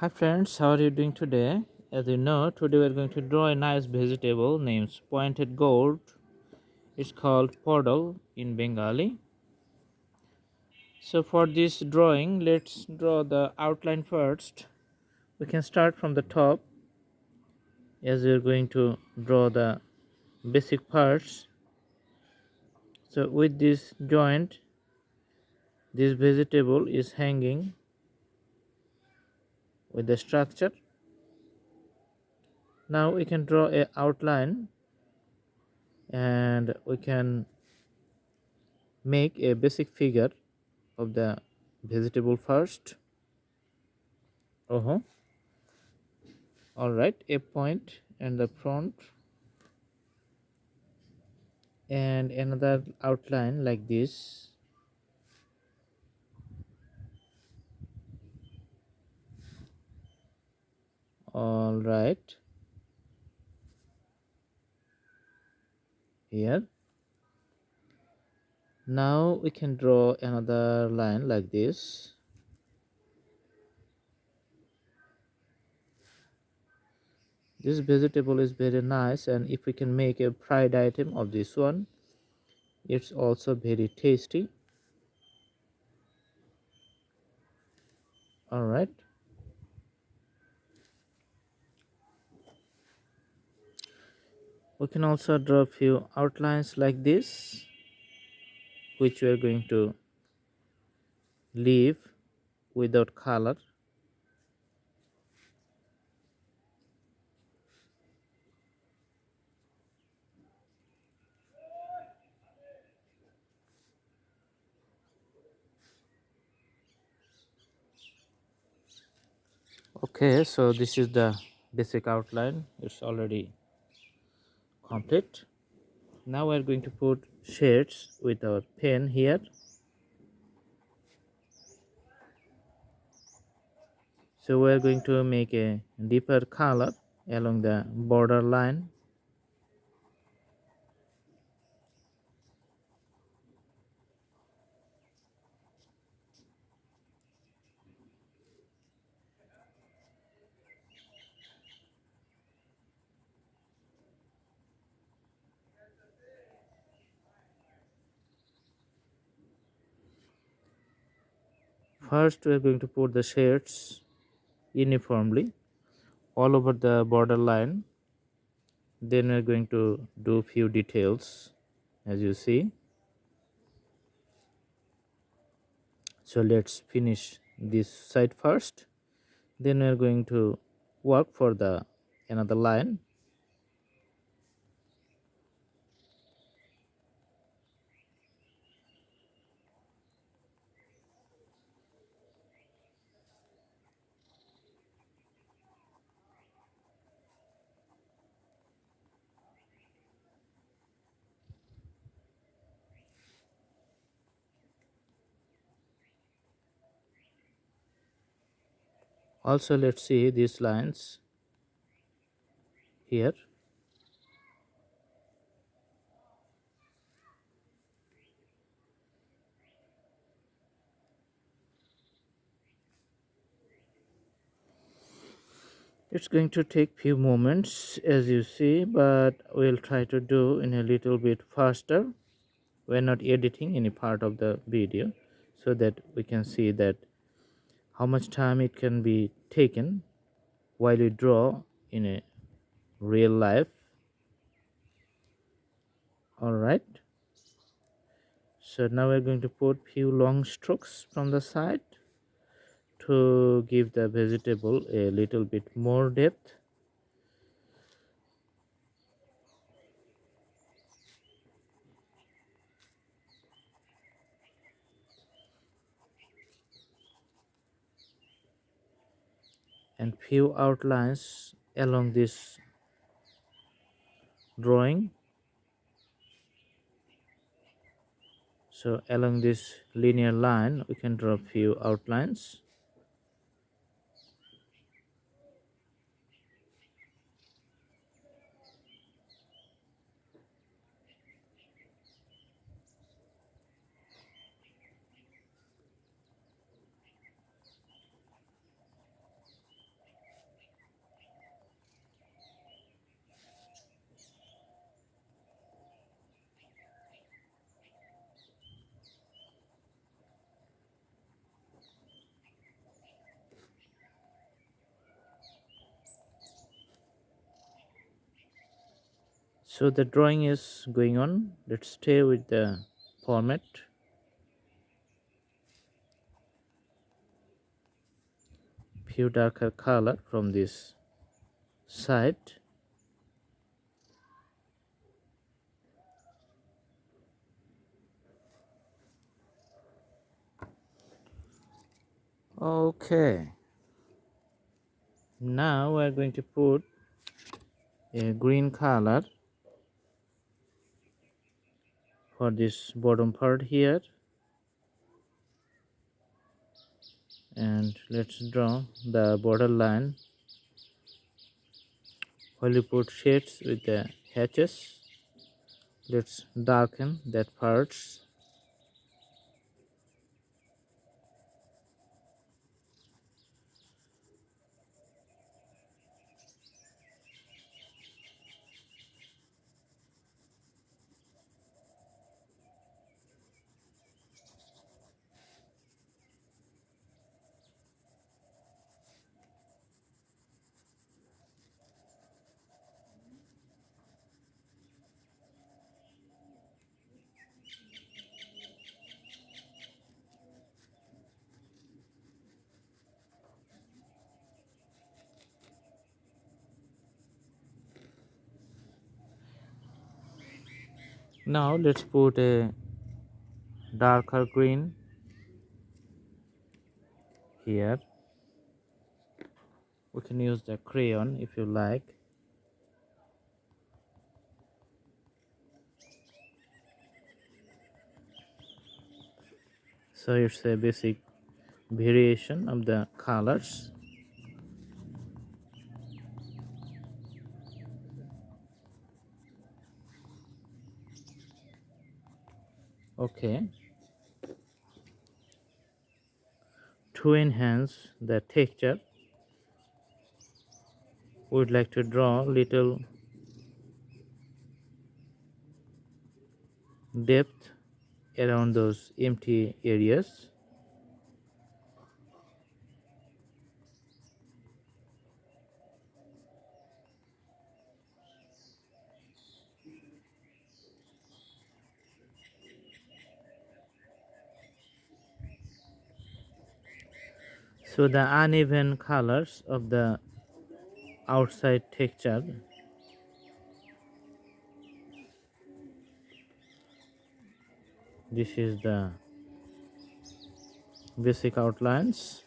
Hi friends, how are you doing today? As you know, today we are going to draw a nice vegetable named pointed gourd. It's called podal in Bengali. So for this drawing, let's draw the outline first. We can start from the top as we are going to draw the basic parts. So with this joint, this vegetable is hanging with the structure. Now we can draw a outline and we can make a basic figure of the vegetable first. All right, a point and the front and another outline like this. All right, here. Now we can draw another line like this. This vegetable is very nice, and if we can make a fried item of this one, it's also very tasty. All right, we can also draw a few outlines like this, which we are going to leave without color. Okay, so this is the basic outline. It's already complete. Now we're going to put shades with our pen here. So we're going to make a deeper color along the border line. First we're going to put the shades uniformly all over the border line. Then we're going to do few details as you see. So let's finish this side first. Then we're going to work for the another line. Also let's see these lines here. It's going to take few moments as you see, but we'll try to do in a little bit faster. We're not editing any part of the video so that we can see that how much time it can be taken while we draw in a real life. All right, so now we're going to put few long strokes from the side to give the vegetable a little bit more depth. And few outlines along this drawing. So along this linear line we can draw few outlines. So the drawing is going on. Let's stay with the format. Few darker color from this side. Okay, now we are going to put a green color for this bottom part here, and let's draw the border line. While you put shades with the hatches, let's darken that parts. Now let's put a darker green here. We can use the crayon if you like. So it's a basic variation of the colors. Okay, to enhance the texture, we would like to draw little depth around those empty areas. So the uneven colors of the outside texture, this is the basic outlines.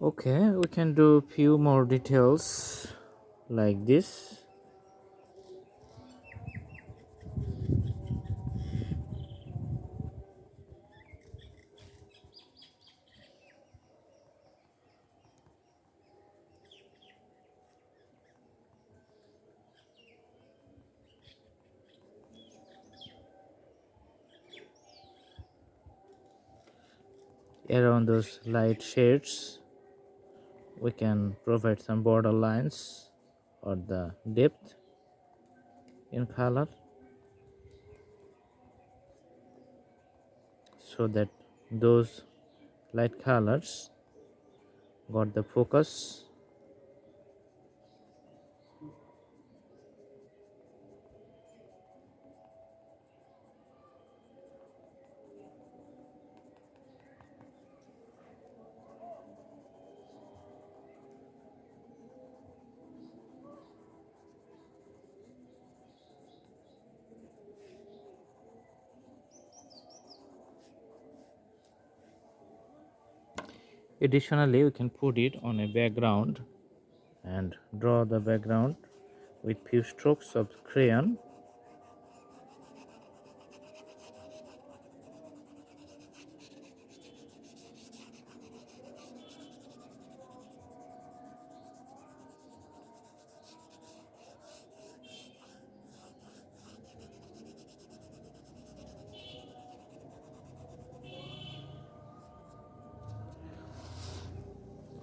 Okay, we can do few more details like this. Around those light shades, we can provide some border lines or the depth in color, so that those light colors got the focus. Additionally, we can put it on a background and draw the background with few strokes of crayon.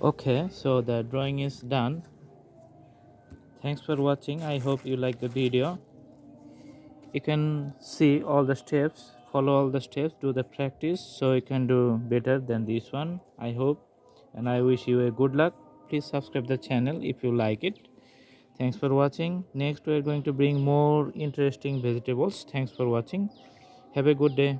Okay, so the drawing is done. Thanks for watching. I hope you like the video. You can see all the steps, follow all the steps, do the practice so you can do better than this one, I hope. And I wish you a good luck. Please subscribe the channel if you like it. Thanks for watching. Next we are going to bring more interesting vegetables. Thanks for watching. Have a good day.